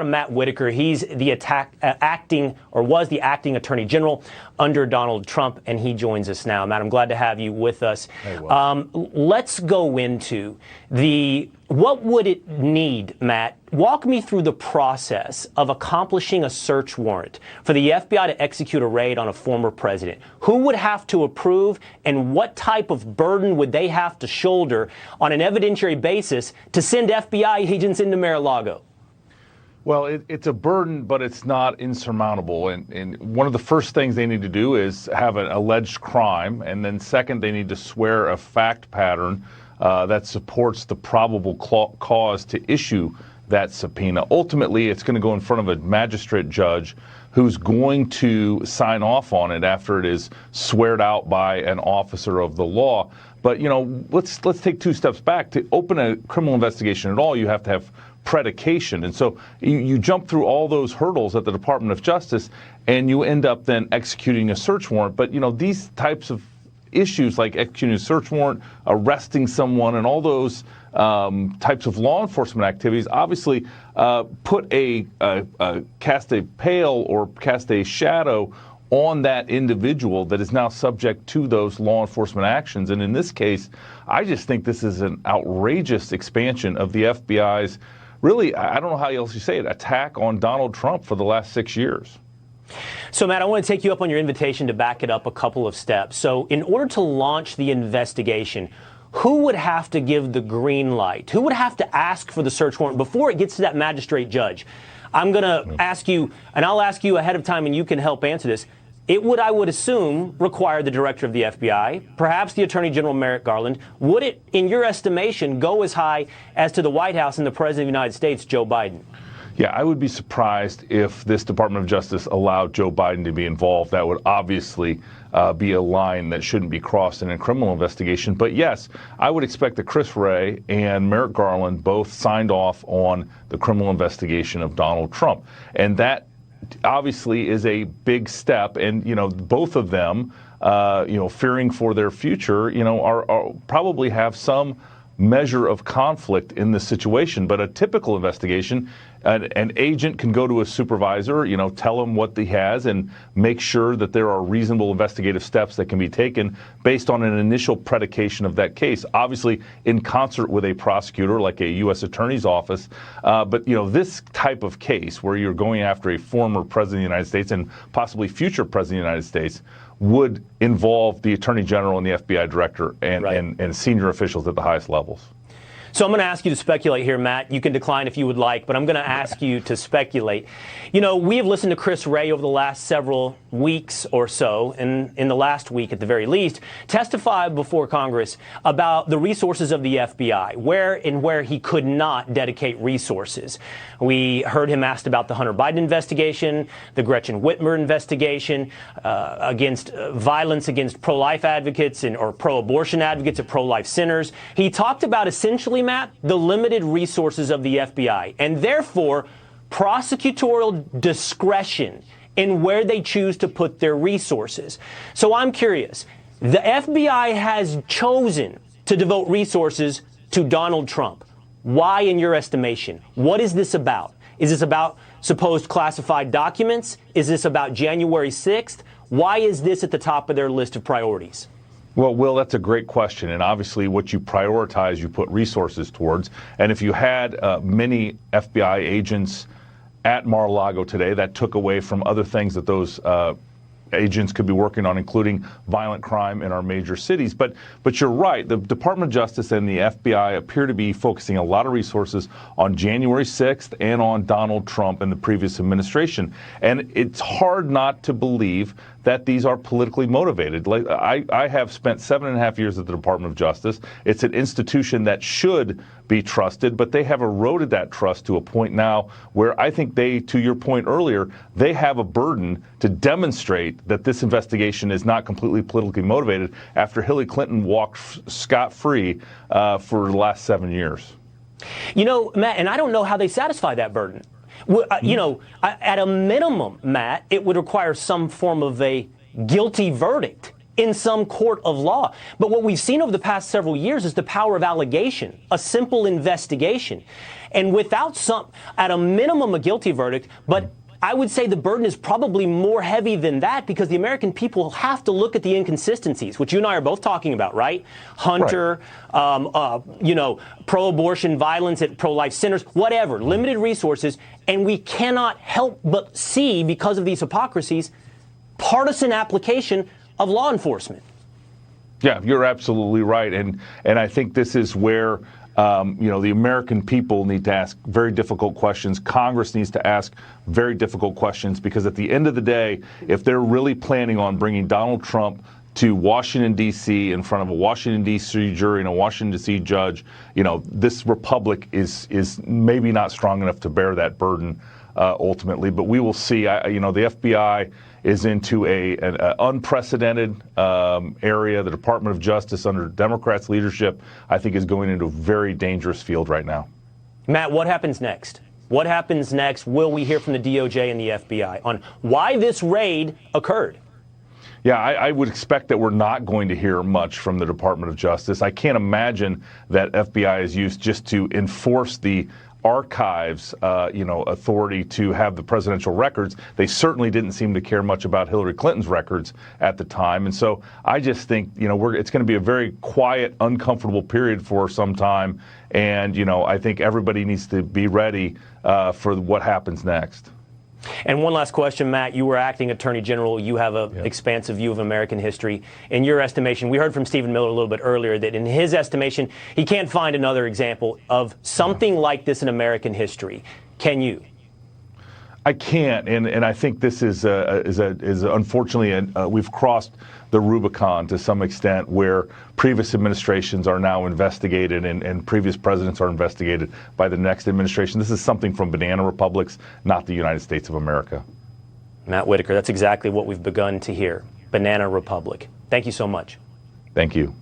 To Matt Whitaker. He's the was the acting attorney general under Donald Trump, and he joins us now. Matt, I'm glad to have you with us. Hey, well. Let's go into what would it need, Matt? Walk me through the process of accomplishing a search warrant for the FBI to execute a raid on a former president. Who would have to approve, and what type of burden would they have to shoulder on an evidentiary basis to send FBI agents into Mar-a-Lago? Well, it's a burden, but it's not insurmountable. And one of the first things they need to do is have an alleged crime. And then second, they need to swear a fact pattern that supports the probable cause to issue that subpoena. Ultimately, it's going to go in front of a magistrate judge who's going to sign off on it after it is sweared out by an officer of the law. But, you know, let's take two steps back. To open a criminal investigation at all, you have to have predication. And so you jump through all those hurdles at the Department of Justice, and you end up then executing a search warrant. But, you know, these types of issues like executing a search warrant, arresting someone, and all those types of law enforcement activities obviously cast a pale or cast a shadow on that individual that is now subject to those law enforcement actions. And in this case, I just think this is an outrageous expansion of the FBI's, really, I don't know how else you say it, attack on Donald Trump for the last 6 years. So, Matt, I want to take you up on your invitation to back it up a couple of steps. So in order to launch the investigation, who would have to give the green light? Who would have to ask for the search warrant before it gets to that magistrate judge? I'm going to ask you, and I'll ask you ahead of time, and you can help answer this. It would, I would assume, require the director of the FBI, perhaps the Attorney General Merrick Garland. Would it, in your estimation, go as high as to the White House and the President of the United States, Joe Biden? Yeah, I would be surprised if this Department of Justice allowed Joe Biden to be involved. That would obviously be a line that shouldn't be crossed in a criminal investigation. But yes, I would expect that Chris Wray and Merrick Garland both signed off on the criminal investigation of Donald Trump. And that obviously is a big step. And, you know, both of them, fearing for their future, are probably have some measure of conflict in this situation. But a typical investigation, an agent can go to a supervisor, tell him what he has and make sure that there are reasonable investigative steps that can be taken based on an initial predication of that case, obviously in concert with a prosecutor like a U.S. Attorney's Office. But this type of case where you're going after a former president of the United States and possibly future president of the United States would involve the Attorney General and the FBI director and senior officials at the highest levels. So I'm going to ask you to speculate here, Matt. You can decline if you would like, but I'm going to ask you to speculate. We have listened to Chris Wray over the last several weeks or so, and in the last week at the very least, testify before Congress about the resources of the FBI, where he could not dedicate resources. We heard him asked about the Hunter Biden investigation, the Gretchen Whitmer investigation, against violence against pro-life advocates or pro-abortion advocates at pro-life centers. He talked about essentially, Matt, the limited resources of the FBI and therefore prosecutorial discretion in where they choose to put their resources. So I'm curious, the FBI has chosen to devote resources to Donald Trump. Why, in your estimation? What is this about? Is this about supposed classified documents? Is this about January 6th? Why is this at the top of their list of priorities? Well, Will, that's a great question. And obviously what you prioritize, you put resources towards. And if you had many FBI agents at Mar-a-Lago today, that took away from other things that those agents could be working on, including violent crime in our major cities. But you're right. The Department of Justice and the FBI appear to be focusing a lot of resources on January 6th and on Donald Trump and the previous administration. And it's hard not to believe that these are politically motivated. Like I have spent 7.5 years at the Department of Justice. It's an institution that should be trusted, but they have eroded that trust to a point now where I think they, to your point earlier, they have a burden to demonstrate that this investigation is not completely politically motivated after Hillary Clinton walked scot-free for the last 7 years. Matt, and I don't know how they satisfy that burden. At a minimum, Matt, it would require some form of a guilty verdict in some court of law. But what we've seen over the past several years is the power of allegation, a simple investigation. And without at a minimum, a guilty verdict, but I would say the burden is probably more heavy than that, because the American people have to look at the inconsistencies, which you and I are both talking about, right? Hunter, pro-abortion violence at pro-life centers, whatever, limited resources. And we cannot help but see, because of these hypocrisies, partisan application of law enforcement. Yeah, you're absolutely right. And I think this is where the American people need to ask very difficult questions. Congress needs to ask very difficult questions, because at the end of the day, if they're really planning on bringing Donald Trump to Washington, D.C., in front of a Washington, D.C. jury and a Washington, D.C. judge, this republic is maybe not strong enough to bear that burden ultimately. But we will see. The FBI is into an unprecedented area. The Department of Justice under Democrats' leadership, I think, is going into a very dangerous field right now. Matt, what happens next? What happens next? Will we hear from the DOJ and the FBI on why this raid occurred? Yeah, I would expect that we're not going to hear much from the Department of Justice. I can't imagine that FBI is used just to enforce the archives, authority to have the presidential records. They certainly didn't seem to care much about Hillary Clinton's records at the time. And so I just think, it's going to be a very quiet, uncomfortable period for some time. And, I think everybody needs to be ready for what happens next. And one last question, Matt. You were acting attorney general. You have an expansive view of American history. In your estimation, we heard from Stephen Miller a little bit earlier that in his estimation, he can't find another example of something like this in American history. Can you? I can't, and I think this is unfortunately we've crossed the Rubicon to some extent, where previous administrations are now investigated and previous presidents are investigated by the next administration. This is something from banana republics, not the United States of America. Matt Whitaker, that's exactly what we've begun to hear. Banana republic. Thank you so much. Thank you.